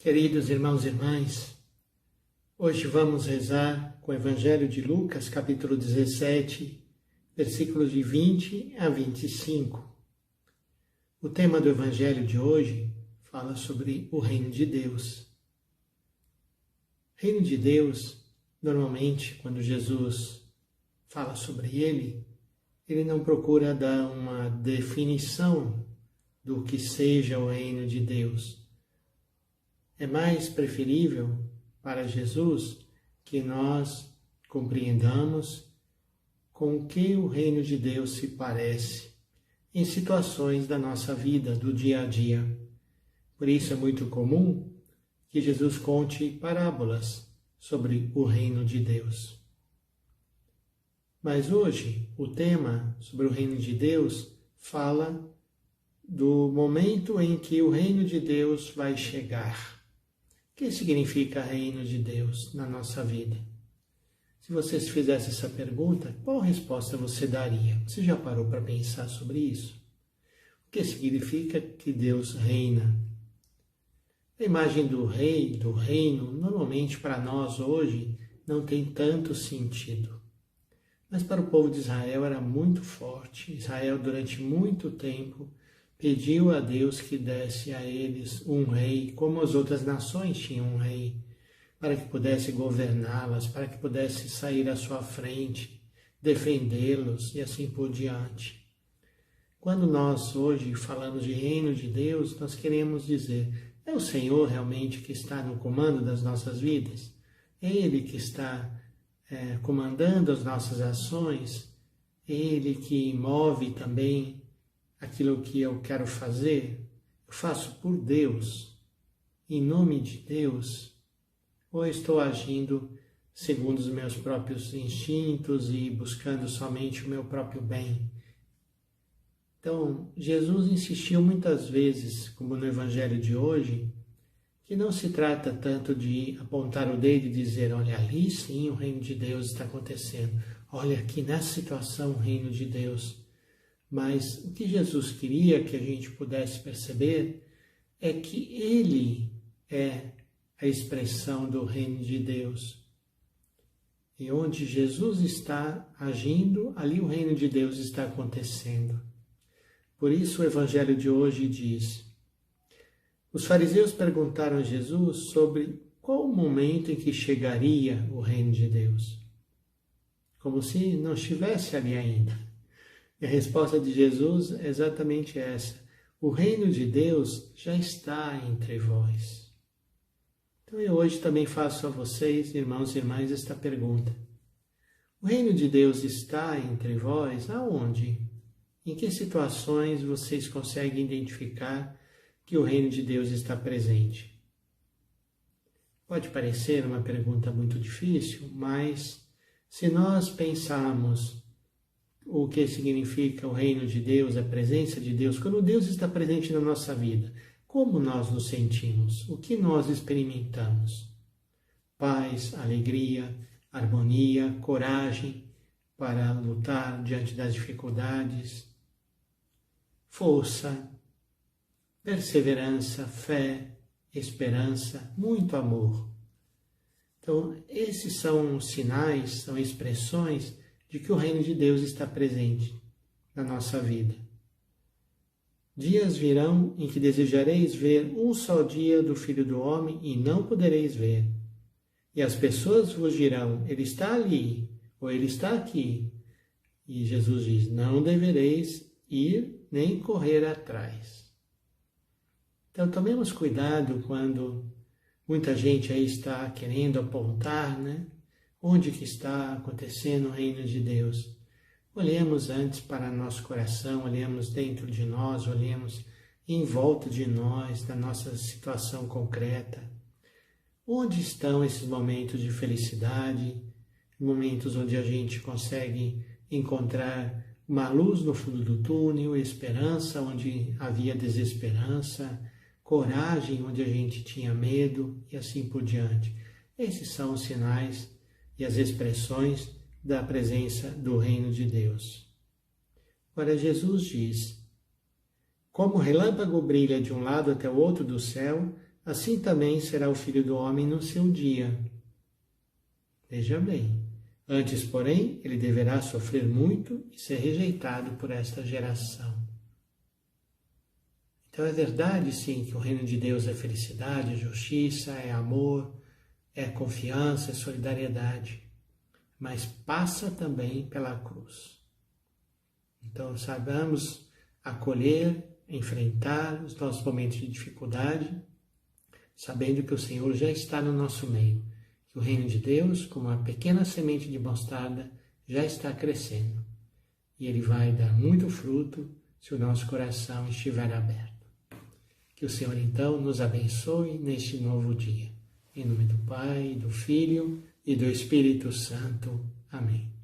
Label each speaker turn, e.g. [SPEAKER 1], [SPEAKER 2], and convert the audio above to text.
[SPEAKER 1] Queridos irmãos e irmãs, hoje vamos rezar com o Evangelho de Lucas, capítulo 17, versículos de 20 a 25. O tema do Evangelho de hoje fala sobre o Reino de Deus. Reino de Deus, normalmente, quando Jesus fala sobre ele não procura dar uma definição do que seja o Reino de Deus. É mais preferível para Jesus que nós compreendamos com que o Reino de Deus se parece em situações da nossa vida, do dia a dia. Por isso é muito comum que Jesus conte parábolas sobre o Reino de Deus. Mas hoje o tema sobre o Reino de Deus fala do momento em que o Reino de Deus vai chegar. O que significa Reino de Deus na nossa vida? Se você se fizesse essa pergunta, qual resposta você daria? Você já parou para pensar sobre isso? O que significa que Deus reina? A imagem do rei, do reino, normalmente para nós hoje não tem tanto sentido. Mas para o povo de Israel era muito forte. Israel, durante muito tempo, pediu a Deus que desse a eles um rei, como as outras nações tinham um rei, para que pudesse governá-las, para que pudesse sair à sua frente, defendê-los e assim por diante. Quando nós hoje falamos de reino de Deus, nós queremos dizer, é o Senhor realmente que está no comando das nossas vidas? É Ele que está comandando as nossas ações? É Ele que move também aquilo que eu quero fazer? Eu faço por Deus, em nome de Deus, ou estou agindo segundo os meus próprios instintos e buscando somente o meu próprio bem? Então, Jesus insistiu muitas vezes, como no Evangelho de hoje, que não se trata tanto de apontar o dedo e dizer, olha, ali sim o reino de Deus está acontecendo, olha aqui nessa situação o reino de Deus. Mas o que Jesus queria que a gente pudesse perceber é que Ele é a expressão do reino de Deus. E onde Jesus está agindo, ali o reino de Deus está acontecendo. Por isso o Evangelho de hoje diz, os fariseus perguntaram a Jesus sobre qual o momento em que chegaria o reino de Deus, como se não estivesse ali ainda. E a resposta de Jesus é exatamente essa, o reino de Deus já está entre vós. Então eu hoje também faço a vocês, irmãos e irmãs, esta pergunta. O reino de Deus está entre vós aonde? Em que situações vocês conseguem identificar que o reino de Deus está presente? Pode parecer uma pergunta muito difícil, mas se nós pensarmos o que significa o reino de Deus, a presença de Deus, quando Deus está presente na nossa vida, como nós nos sentimos? O que nós experimentamos? Paz, alegria, harmonia, coragem para lutar diante das dificuldades, força, perseverança, fé, esperança, muito amor. Então, esses são sinais, são expressões de que o reino de Deus está presente na nossa vida. Dias virão em que desejareis ver um só dia do Filho do Homem e não podereis ver. E as pessoas vos dirão, ele está ali, ou ele está aqui. E Jesus diz, não devereis ir nem correr atrás. Então tomemos cuidado quando muita gente aí está querendo apontar, onde que está acontecendo o reino de Deus. Olhemos antes para nosso coração, olhemos dentro de nós, olhemos em volta de nós, da nossa situação concreta. Onde estão esses momentos de felicidade, momentos onde a gente consegue encontrar uma luz no fundo do túnel, esperança onde havia desesperança, coragem onde a gente tinha medo e assim por diante. Esses são os sinais e as expressões da presença do reino de Deus. Agora Jesus diz, como o relâmpago brilha de um lado até o outro do céu, assim também será o Filho do Homem no seu dia. Veja bem, antes, porém, ele deverá sofrer muito e ser rejeitado por esta geração. Então é verdade, sim, que o reino de Deus é felicidade, é justiça, é amor, é confiança, é solidariedade, mas passa também pela cruz. Então saibamos acolher, enfrentar os nossos momentos de dificuldade, sabendo que o Senhor já está no nosso meio, que o reino de Deus, como uma pequena semente de mostarda, já está crescendo. E ele vai dar muito fruto se o nosso coração estiver aberto. Que o Senhor, então, nos abençoe neste novo dia. Em nome do Pai, do Filho e do Espírito Santo. Amém.